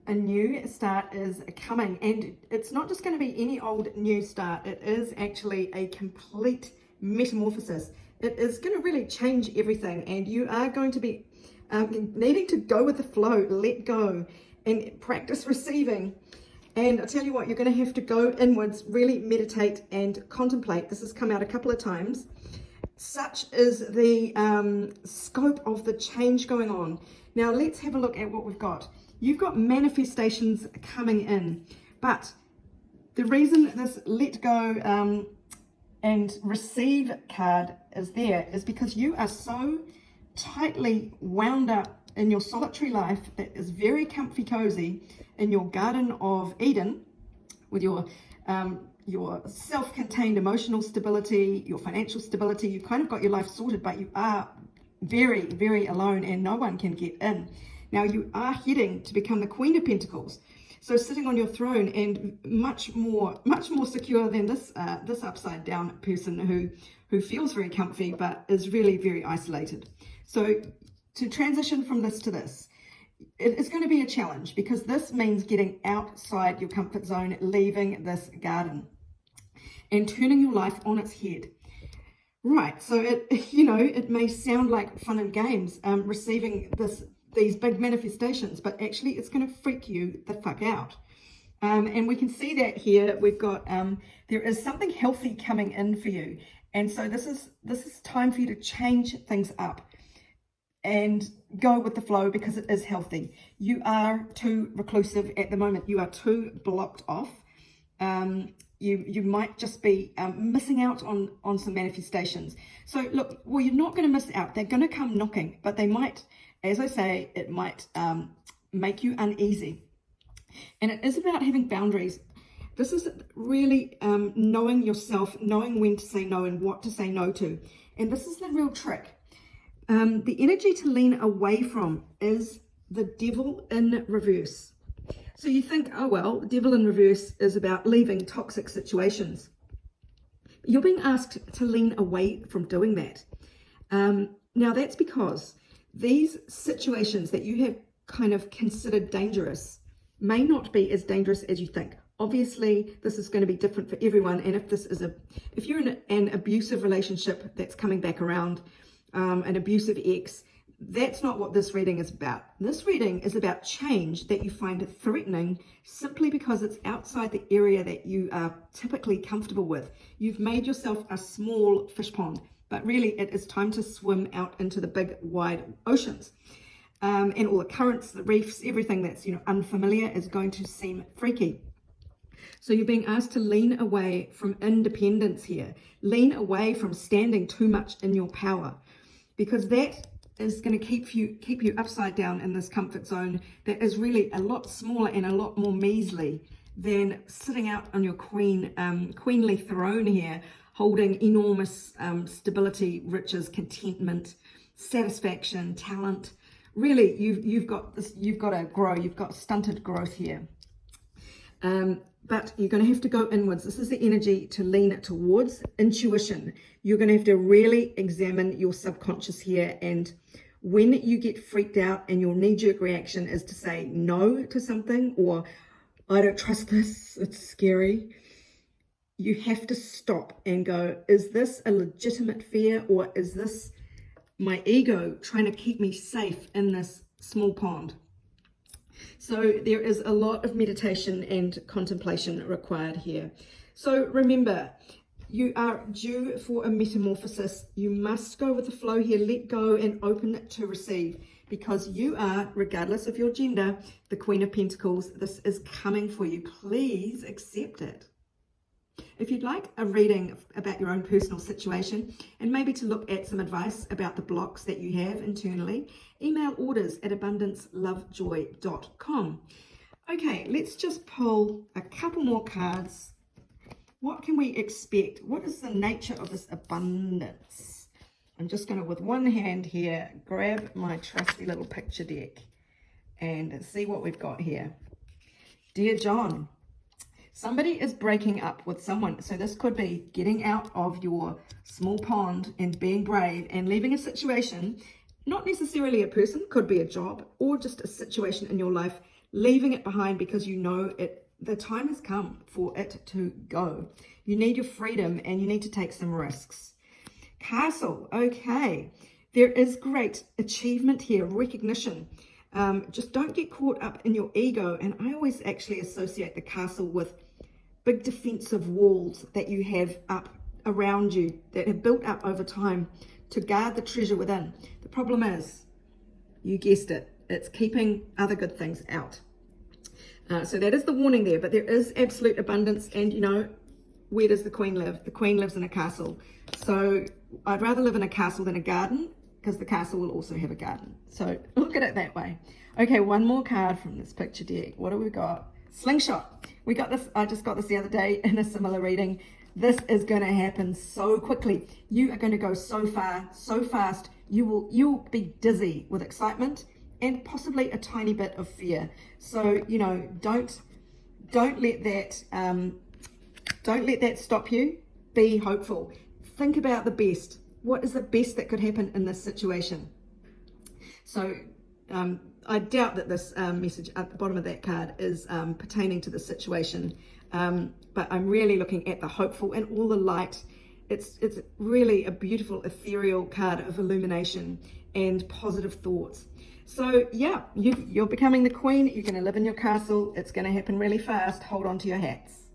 a new start is coming, and it's not just going to be any old new start. It is actually a complete metamorphosis. It is going to really change everything, and you are going to be needing to go with the flow, let go, and practice receiving. And I'll tell you what, you're going to have to go inwards, really meditate and contemplate. This has come out a couple of times. Such is the scope of the change going on. Now let's have a look at what we've got. You've got manifestations coming in, but the reason this let go and receive card is there is because you are so tightly wound up in your solitary life that is very comfy cozy in your Garden of Eden with your self-contained emotional stability, your financial stability. You kind of got your life sorted, but you are very, very alone and no one can get in. Now you are heading to become the Queen of Pentacles. So sitting on your throne and much more secure than this upside down person who feels very comfy but is really very isolated. So to transition from this to this, it is going to be a challenge because this means getting outside your comfort zone, leaving this garden and turning your life on its head. Right, so it may sound like fun and games receiving these big manifestations, but actually it's going to freak you the fuck out. And we can see that here. We've got there is something healthy coming in for you, and so this is time for you to change things up and go with the flow because it is healthy. You are too reclusive at the moment. You are too blocked off. You might just be missing out on some manifestations. So look, well, you're not going to miss out. They're going to come knocking, but they might, as I say, it might make you uneasy. And it is about having boundaries. This is really knowing yourself, knowing when to say no and what to say no to. And this is the real trick. The energy to lean away from is the devil in reverse. So you think, oh, well, the devil in reverse is about leaving toxic situations. You're being asked to lean away from doing that. Now that's because these situations that you have kind of considered dangerous may not be as dangerous as you think. Obviously, this is going to be different for everyone. And if you're in an abusive relationship that's coming back around, an abusive ex, that's not what this reading is about. This reading is about change that you find threatening simply because it's outside the area that you are typically comfortable with. You've made yourself a small fish pond, but really it is time to swim out into the big wide oceans. And all the currents, the reefs, everything that's unfamiliar is going to seem freaky. So you're being asked to lean away from independence here. Lean away from standing too much in your power, because that is going to keep you upside down in this comfort zone that is really a lot smaller and a lot more measly than sitting out on your queenly throne here, holding enormous stability, riches, contentment, satisfaction, talent. Really, you've got to grow. You've got stunted growth here. But you're going to have to go inwards. This is the energy to lean towards intuition. You're going to have to really examine your subconscious here. And when you get freaked out and your knee-jerk reaction is to say no to something, or I don't trust this, it's scary, you have to stop and go, is this a legitimate fear, or is this my ego trying to keep me safe in this small pond? So there is a lot of meditation and contemplation required here. So remember, you are due for a metamorphosis. You must go with the flow here, let go and open to receive, because you are, regardless of your gender, the Queen of Pentacles. This is coming for you. Please accept it. If you'd like a reading about your own personal situation and maybe to look at some advice about the blocks that you have internally, email orders@abundancelovejoy.com. Okay, let's just pull a couple more cards. What can we expect? What is the nature of this abundance? I'm just going to, with one hand here, grab my trusty little picture deck and see what we've got here. Dear John, somebody is breaking up with someone. So this could be getting out of your small pond and being brave and leaving a situation, not necessarily a person, could be a job or just a situation in your life, leaving it behind because you know the time has come for it to go. You need your freedom and you need to take some risks. Castle, okay. There is great achievement here, recognition. Just don't get caught up in your ego. And I always actually associate the castle with big defensive walls that you have up around you that have built up over time to guard the treasure within. The problem is, you guessed it, it's keeping other good things out. So that is the warning there, but there is absolute abundance. And you know, where does the Queen live? The Queen lives in a castle. So I'd rather live in a castle than a garden, because the castle will also have a garden. So look at it that way. Okay, one more card from this picture deck. What do we got? Slingshot. We got this, I just got this the other day in a similar reading. This is going to happen so quickly. You are going to go so far, so fast. You'll be dizzy with excitement and possibly a tiny bit of fear. So, you know, don't let that stop you. Be hopeful. Think about the best. What is the best that could happen in this situation? So I doubt that this message at the bottom of that card is pertaining to the situation, but I'm really looking at the hopeful and all the light. It's really a beautiful ethereal card of illumination and positive thoughts. So yeah, you're becoming the queen. You're going to live in your castle. It's going to happen really fast. Hold on to your hats.